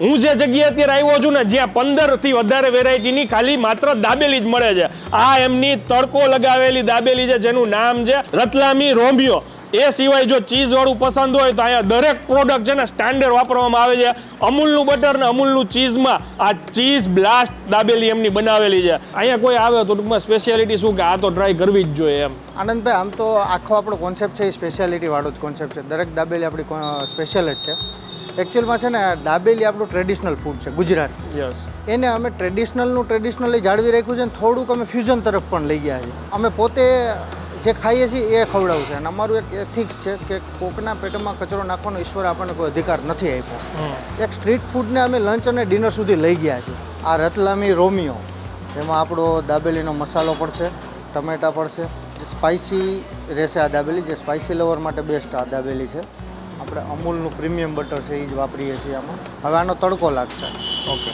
હું જે જગ્યાએ અત્યારે આવ્યો છું ને જ્યાં 15 થી વધારે વેરાયટીની ખાલી માત્ર દાબેલી જ મળે છે. આ એમની તડકો લગાવેલી દાબેલી છે જેનું નામ છે રતલામી રોમિયો. એ સિવાય જો ચીઝ વાળું પસંદ હોય તો અહીંયા દરેક પ્રોડક્ટ છે ને સ્ટાન્ડર્ડ વાપરવામાં આવે છે. અમૂલનું બટર ને અમૂલનું ચીઝમાં આ ચીઝ બ્લાસ્ટ દાબેલી એમની બનાવેલી છે. અહીંયા કોઈ આવે તો ટૂંકમાં સ્પેશિયાલિટી શું કે આ તો ટ્રાય કરવી જ જોઈએ એમ. આનંદભાઈ, આમ તો આખો આપણો કોન્સેપ્ટ છે એ સ્પેશિયાલિટી વાળો જ કોન્સેપ્ટ છે. દરેક દાબેલી આપણી સ્પેશિયલ જ છે. એકચ્યુઅલમાં છે ને દાબેલી આપણું ટ્રેડિશનલ ફૂડ છે ગુજરાત. યસ. એને અમે ટ્રેડિશનલી જાળવી રાખ્યું છે અને થોડુંક અમે ફ્યુઝન તરફ પણ લઈ ગયા છીએ. અમે પોતે જે ખાઈએ છીએ એ ખવડાવું છે અને અમારું એક એથિક્સ છે કે કોકના પેટમાં કચરો નાખવાનો ઈશ્વર આપણને કોઈ અધિકાર નથી આપ્યો. એક સ્ટ્રીટ ફૂડને અમે લંચ અને ડિનર સુધી લઈ ગયા છીએ. આ રતલામી રોમિયો, એમાં આપણો દાબેલીનો મસાલો પડશે, ટમેટા પડશે, જે સ્પાઇસી રહેશે આ દાબેલી, જે સ્પાઇસી લવર માટે બેસ્ટ આ દાબેલી છે. આપણે અમૂલનું પ્રીમિયમ બટર છે એ જ વાપરીએ છીએ આમાં. હવે આનો તડકો લાગશે. ઓકે.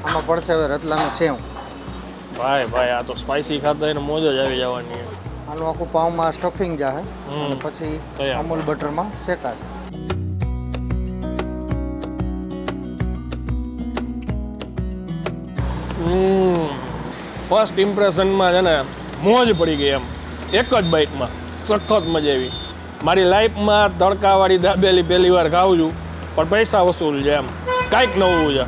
આમાં પડશે હવે રતલામી સેવ. ભાઈ આ તો સ્પાઇસી ખાતા એને મોજ જ આવી જવાની. આનું આખું પાઉંમાં સ્ટફિંગ જાહે અને પછી અમૂલ બટરમાં શેકાશે. ફર્સ્ટ ઇમ્પ્રેશનમાં છે ને મોજ પડી ગઈ એમ. એક જ બાઇટમાં સખત મજા આવી. મારી લાઈફમાં તડકાવાળી દાબેલી પહેલી વાર ખાઉં છું, પણ પૈસા વસૂલ છે એમ. કાંઈક નવું છે.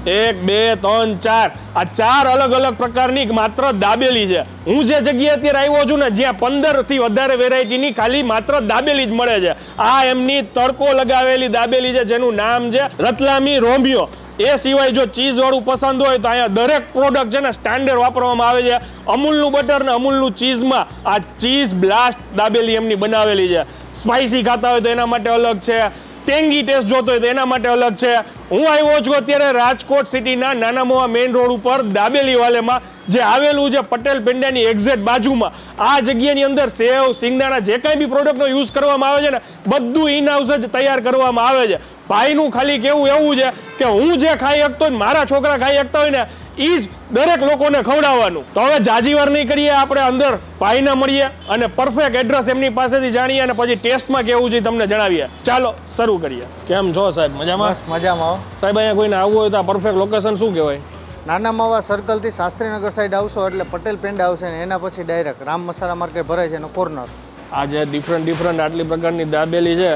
1 2 3 4 આ 4 અલગ અલગ પ્રકારની માત્ર દાબેલી છે. હું જે જગ્યાએ અત્યારે આવ્યો છું ને જ્યાં 15 થી વધારે વેરાયટીની ખાલી માત્ર દાબેલી જ મળે છે. આ એમની તડકો લગાવેલી દાબેલી છે જેનું નામ છે રતલામી રોમિયો. એ સિવાય જો ચીઝ વાળું પસંદ હોય તો અહીંયા દરેક પ્રોડક્ટ છે ને સ્ટાન્ડર્ડ વાપરવામાં આવે છે. અમૂલનું બટર ને અમૂલનું ચીઝમાં આ ચીઝ બ્લાસ્ટ દાબેલી એમની બનાવેલી છે. સ્પાઇસી ખાતા હોય તો એના માટે અલગ છે, ટેંગી ટેસ્ટ જોતો હોય તો એના માટે અલગ છે. હું આવ્યો છું અત્યારે રાજકોટ સિટીના નાના મોવા મેઇન રોડ ઉપર દાબેલી વાલેમાં, જે આવેલું છે પટેલ પેંડાની એક્ઝેક્ટ બાજુમાં. આ જગ્યાની અંદર સેવ, સિંગદાણા જે કાંઈ બી પ્રોડક્ટનો યુઝ કરવામાં આવે છે ને બધું ઇન હાઉસ જ તૈયાર કરવામાં આવે છે. ભાઈનું ખાલી કેવું એવું છે કે હું જે ખાઈ શકતો હોય મારા છોકરા ખાઈ શકતા હોય ને એ જ દરેક લોકોને ખવડાવવાનું. તો હવે જાજીવાર નહીં કરીએ, આપણે અંદર ભાઈને મળીએ અને પરફેક્ટ એડ્રેસ એમની પાસેથી જાણીએ અને પછી ટેસ્ટમાં કેવું છે તમને જણાવીએ. ચાલો શરૂ કરીએ. કેમ છો સાહેબ? મજામાં? બસ મજામાં. સાહેબ અહીંયા કોઈને આવવું હોય તો આ પરફેક્ટ લોકેશન શું કહેવાય? નાના માવા સર્કલથી શાસ્ત્રીનગર સાઈડ આવશો એટલે પટેલ પેંડા આવશે ને એના પછી ડાયરેક્ટ રામ મસાલા માર્કેટ ભરાય છે એનો કોર્નર. આ જે ડિફરન્ટ આટલી પ્રકારની દાબેલી છે,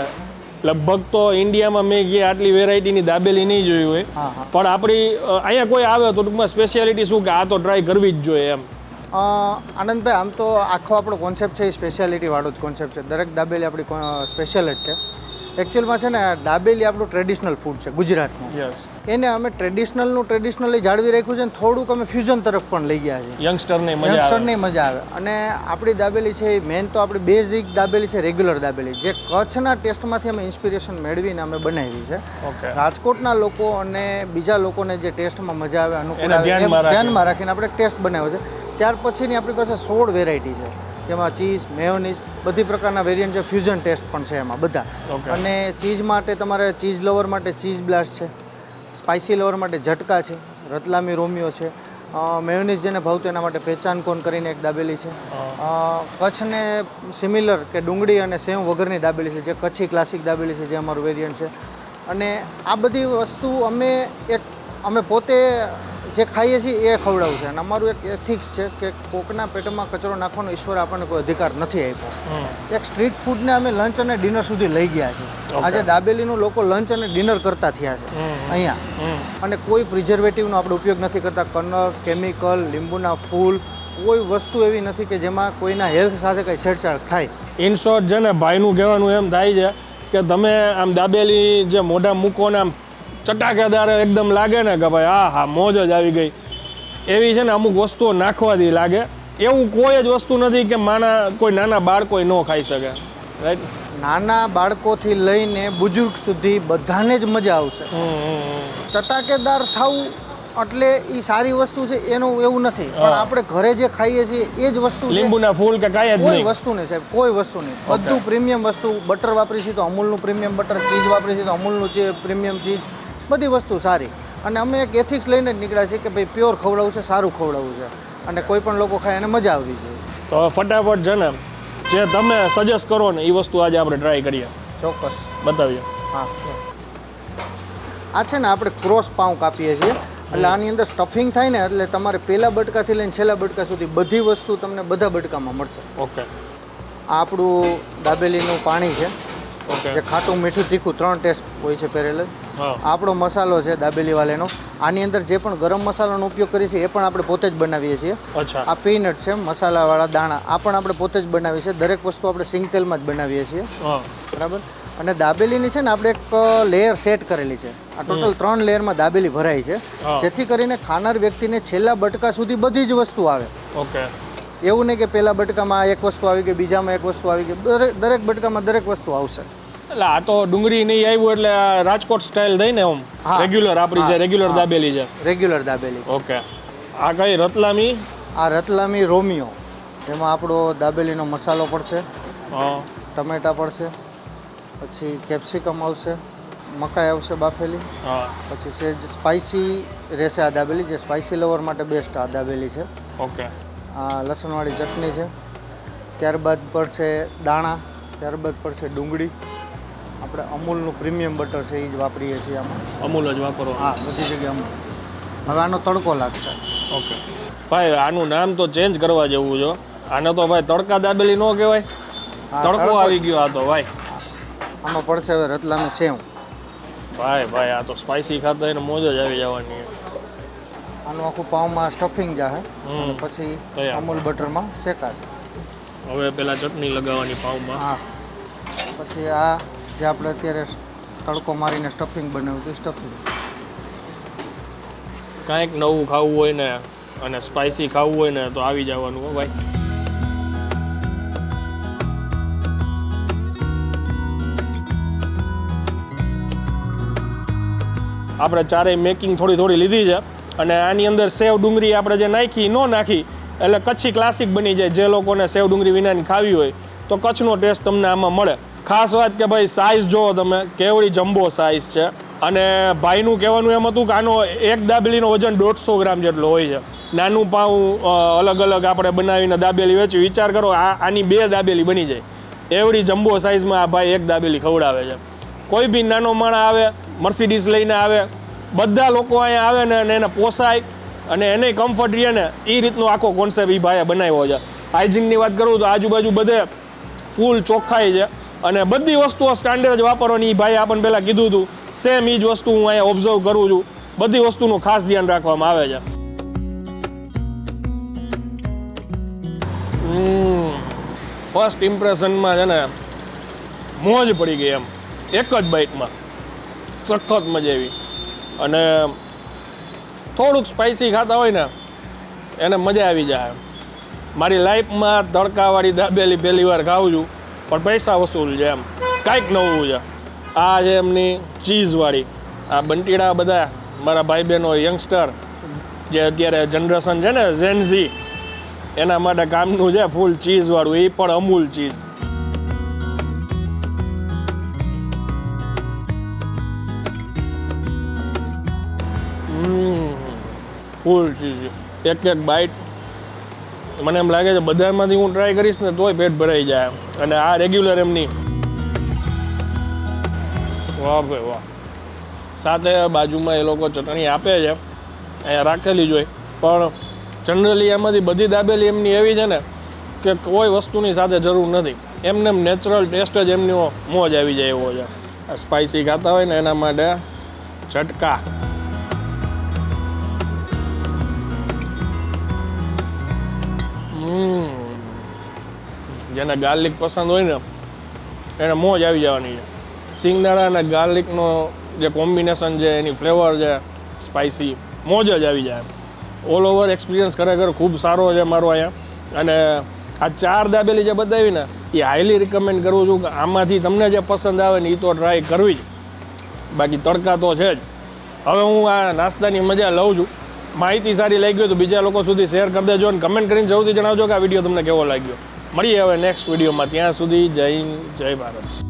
લગભગ તો ઇન્ડિયામાં મેં ગયા આટલી વેરાયટીની દાબેલી નહીં જોઈ હોય. પણ આપણી અહીંયા કોઈ આવે તો ટૂંકમાં સ્પેશિયાલિટી શું કે આ તો ટ્રાય કરવી જ જોઈએ એમ. આનંદભાઈ, આમ તો આખો આપણો કોન્સેપ્ટ છે એ સ્પેશિયાલિટી વાળો જ કોન્સેપ્ટ છે. દરેક દાબેલી આપણી સ્પેશિયલ જ છે. એકચ્યુઅલમાં છે ને દાબેલી આપણું ટ્રેડિશનલ ફૂડ છે ગુજરાતનું. યસ. એને અમે ટ્રેડિશનલી જાળવી રાખ્યું છે અને થોડુંક અમે ફ્યુઝન તરફ પણ લઈ ગયા છીએ. યંગસ્ટરની મજા આવે. અને આપણી દાબેલી છે એ મેન તો આપણી બેઝિક દાબેલી છે, રેગ્યુલર દાબેલી, જે કચ્છના ટેસ્ટમાંથી અમે ઇન્સ્પિરેશન મેળવીને અમે બનાવી છે. રાજકોટના લોકો અને બીજા લોકોને જે ટેસ્ટમાં મજા આવે અનુકૂળ ધ્યાનમાં રાખીને આપણે ટેસ્ટ બનાવ્યો છે. ત્યાર પછીની આપણી પાસે 16 વેરાયટી છે, જેમાં ચીઝ, મેયોનીઝ બધી પ્રકારના વેરિયન્ટ છે. ફ્યુઝન ટેસ્ટ પણ છે એમાં બધા. અને ચીઝ માટે તમારે ચીઝ લવર માટે ચીઝ બ્લાસ્ટ છે, સ્પાઇસી લવર માટે ઝટકા છે, રતલામી રોમિયો છે, મેયોનીઝ જેને ભાવતું એના માટે પહેચાન કોન કરીને એક દાબેલી છે, કચ્છને સિમિલર કે ડુંગળી અને સેવ વગરની દાબેલી છે, જે કચ્છી ક્લાસિક દાબેલી છે, જે અમારું વેરિયન્ટ છે. અને આ બધી વસ્તુ અમે પોતે જે ખાઈએ છીએ એ ખવડાવું છે અને અમારું એક એથિક્સ છે કે કોકના પેટમાં કચરો નાખવાનો ઈશ્વર આપણને કોઈ અધિકાર નથી આપ્યો. એક સ્ટ્રીટ ફૂડને અમે લંચ અને ડિનર સુધી લઈ ગયા છીએ. આજે દાબેલીનું લોકો લંચ અને ડિનર કરતા થયા છે અહીંયા. અને કોઈ પ્રિઝર્વેટિવનો આપણે ઉપયોગ નથી કરતા. કલર, કેમિકલ, લીંબુના ફૂલ, કોઈ વસ્તુ એવી નથી કે જેમાં કોઈના હેલ્થ સાથે કંઈ છેડછાડ થાય. ઇન શોર્ટ છે ને ભાઈનું કહેવાનું એમ થાય છે કે તમે આમ દાબેલી જે મોઢા મૂકો ને આમ ચટાકેદાર એકદમ લાગે ને કે ભાઈ હા મોજ જ આવી ગઈ એવી છે ને અમુક વસ્તુઓ નાખવાથી લાગે. એવું કોઈ જ વસ્તુ નથી કે કોઈ નાના બાળકો ન ખાઈ શકે. રાઈટ? નાના બાળકોથી લઈને બુજુર્ગ સુધી બધાને જ મજા આવશે. ચટાકેદાર થવું એટલે એ સારી વસ્તુ છે એનું એવું નથી, પણ આપણે ઘરે જે ખાઈએ છીએ એ જ વસ્તુ. લીંબુના ફૂલ કે કાંઈ કોઈ વસ્તુ નહીં સાહેબ, કોઈ વસ્તુ નહીં. બધું પ્રીમિયમ વસ્તુ. બટર વાપરીશું તો અમૂલનું પ્રીમિયમ બટર, ચીઝ વાપરીશું તો અમૂલનું પ્રીમિયમ ચીઝ, બધી વસ્તુ સારી. અને અમે એક એથિક્સ લઈને જ નીકળ્યા છીએ કે ભાઈ પ્યોર ખવડાવવું છે, સારું ખવડાવવું છે અને કોઈ પણ લોકો ખાય એને મજા આવવી જોઈએ. તો હવે ફટાફટ છે ને જે તમે સજેસ્ટ કરો ને એ વસ્તુ આજે આપણે ટ્રાય કરીએ. ચોક્કસ બતાવીએ. હા, આ છે ને આપણે ક્રોસ પાઉં કાપીએ છીએ, એટલે આની અંદર સ્ટફિંગ થાય ને એટલે તમારે પહેલા બટકાથી લઈને છેલ્લા બટકા સુધી બધી વસ્તુ તમને બધા બટકામાં મળશે. ઓકે. આ આપણું દાબેલીનું પાણી છે, ઓકે. જે ખાટું મીઠું તીખું 3 ટેસ્ટ હોય છે પહેરેલ. હા. આપણો મસાલો છે દાબેલી વાલેનો. આની અંદર જે પણ ગરમ મસાલાનો ઉપયોગ કરીએ છીએ એ પણ આપણે પોતે જ બનાવીએ છીએ. અચ્છા. આ પીનટ છે, મસાલાવાળા દાણા, આ પણ આપણે પોતે જ બનાવીએ છીએ. દરેક વસ્તુ આપણે સિંગ તેલમાં જ બનાવીએ છીએ. હા. બરાબર. અને દાબેલીની છે ને આપણે એક લેયર સેટ કરેલી છે. આ ટોટલ 3 લેયરમાં દાબેલી ભરાઈ છે, જેથી કરીને ખાનાર વ્યક્તિને છેલ્લા બટકા સુધી બધી જ વસ્તુ આવે. ઓકે. એવું નહીં કે પહેલા બટકામાં એક વસ્તુ આવી ગઈ, બીજામાં એક વસ્તુ આવી ગઈ, દરેક બટકામાં દરેક વસ્તુ આવશે. એટલે આ તો ડુંગળી નહીં આવ્યું એટલે આ રાજકોટ સ્ટાઇલ થઈ ને આમ રેગ્યુલર આપણી જે રેગ્યુલર દાબેલી છે. રેગ્યુલર દાબેલી. ઓકે. આ કઈ રતલામી? આ રતલામી રોમિયો. એમાં આપણો દાબેલીનો મસાલો પડશે, હા, ટમેટા પડશે, પછી કેપ્સિકમ આવશે, મકાઈ આવશે બાફેલી, હા, પછી સેજ સ્પાઇસી રહેશે આ દાબેલી, જે સ્પાઇસી લવર માટે બેસ્ટ આ દાબેલી છે. ઓકે. આ લસણવાળી ચટણી છે, ત્યારબાદ પડશે દાણા, ત્યારબાદ પડશે ડુંગળી. આપણે અમૂલનું પ્રીમિયમ બટર છે એ જ વાપરીએ છીએ આમાં. અમૂલ જ વાપરો? હા, બધી જગ્યાએ અમૂલ. હવે આનો તડકો લાગશે. ઓકે. ભાઈ આનું નામ તો ચેન્જ કરવા જેવું છે. આને તો ભાઈ તડકા દાબેલી ન કહેવાય, તડકો આવી ગયો આ તો ભાઈ. આમાં પડશે હવે રતલામી સેવ. ભાઈ આ તો સ્પાઇસી ખાતા એને મોજ જ આવી જવાની. આનું આખું પાઉંમાં સ્ટફિંગ જાહે, પછી અમૂલ બટરમાં શેકાશે. હવે પેલા ચટણી લગાવવાની પાઉંમાં. હા. પછી આ જે આપણે અત્યારે તડકો મારીને સ્ટફિંગ બનાવ્યું હતું સ્ટફિંગ. કાંઈક નવું ખાવું હોય ને અને સ્પાઇસી ખાવું હોય ને તો આવી જવાનું હો ભાઈ. આપણે ચારેય મેકિંગ થોડી લીધી છે અને આની અંદર સેવ ડુંગળી આપણે જે નાખી ન નાખી એટલે કચ્છી ક્લાસિક બની જાય. જે લોકોને સેવ ડુંગળી વિનાની ખાવી હોય તો કચ્છનો ટેસ્ટ તમને આમાં મળે. ખાસ વાત કે ભાઈ સાઇઝ જુઓ તમે, કેવડી જમ્બો સાઇઝ છે. અને ભાઈનું કહેવાનું એમ હતું કે આનો એક દાબેલીનો વજન 150 ગ્રામ જેટલો હોય છે. નાનું પાઉં અલગ અલગ આપણે બનાવીને દાબેલી વેચી. વિચાર કરો આની 2 દાબેલી બની જાય એવડી જમ્બો સાઇઝમાં આ ભાઈ એક દાબેલી ખવડાવે છે. કોઈ બી નાનો માણસ આવે, મર્સિડીઝ લઈને આવે, બધા લોકો અહીંયા આવે ને અને એને પોસાય અને એને કમ્ફર્ટ રહે ને એ રીતનો આખો કોન્સેપ્ટ એ ભાઈએ બનાવ્યો છે. હાઇજીનની વાત કરું તો આજુબાજુ બધે ફૂલ ચોખ્ખાઈ છે અને બધી વસ્તુઓ સ્ટાન્ડર્ડ જ વાપરવાની. એ ભાઈ આપણને પહેલાં કીધું હતું, સેમ એ જ વસ્તુ હું અહીંયા ઓબ્ઝર્વ કરું છું. બધી વસ્તુનું ખાસ ધ્યાન રાખવામાં આવે છે. ફર્સ્ટ ઇમ્પ્રેશનમાં છે ને મોજ પડી ગઈ એમ, એક જ બાઇટમાં સખત મજા આવી. અને થોડુંક સ્પાઇસી ખાતા હોય ને એને મજા આવી જાય. મારી લાઈફમાં તડકાવાળી દાબેલી પહેલી વાર ખાઉં છું, પણ પૈસા વસૂલ છે એમ, કાંઈક નવું છે. આ છે એમની ચીઝવાળી. આ બંટીડા બધા મારા ભાઈ બહેનો યંગસ્ટર જે અત્યારે જનરેશન છે ને ઝેનઝી, એના માટે કામનું છે ફૂલ ચીઝવાળું, એ પણ અમૂલ ચીઝ. ફૂલ ચીઝ, એક બાઇટ મને એમ લાગે છે બધામાંથી હું ટ્રાય કરીશ ને તોય પેટ ભરાઈ જાય. અને આ રેગ્યુલર એમની, વાહ ભાઈ વાહ. સાથે બાજુમાં એ લોકો ચટણી આપે છે, અહીંયા રાખેલી જ હોય. પણ જનરલી એમાંથી બધી દાબેલી એમની એવી છે ને કે કોઈ વસ્તુની સાથે જરૂર નથી, એમને નેચરલ ટેસ્ટ જ એમનો મોજ આવી જાય એવો છે. આ સ્પાઇસી ખાતા હોય ને એના માટે ઝટકા. જેને ગાર્લિક પસંદ હોય ને એને મોજ આવી જવાની છે. સિંગદાણા અને ગાર્લિકનો જે કોમ્બિનેશન છે, એની ફ્લેવર છે સ્પાઇસી, મોજ જ આવી જાય. ઓલ ઓવર એક્સપિરિયન્સ ખરેખર ખૂબ સારો છે મારો અહીંયા. અને આ 4 દાબેલી જે બતાવી ને એ હાઈલી રિકમેન્ડ કરું છું કે આમાંથી તમને જે પસંદ આવે ને એ તો ટ્રાય કરવી જ. બાકી તડકા તો છે જ. હવે હું આ નાસ્તાની મજા લઉં છું. માહિતી સારી લાગી હોય તો બીજા લોકો સુધી શેર કરી દેજો અને કમેન્ટ કરીને જરૂરથી જણાવજો કે આ વિડીયો તમને કેવો લાગ્યો. મળીએ હવે નેક્સ્ટ વિડીયોમાં. ત્યાં સુધી જય હિન્દ, જય ભારત.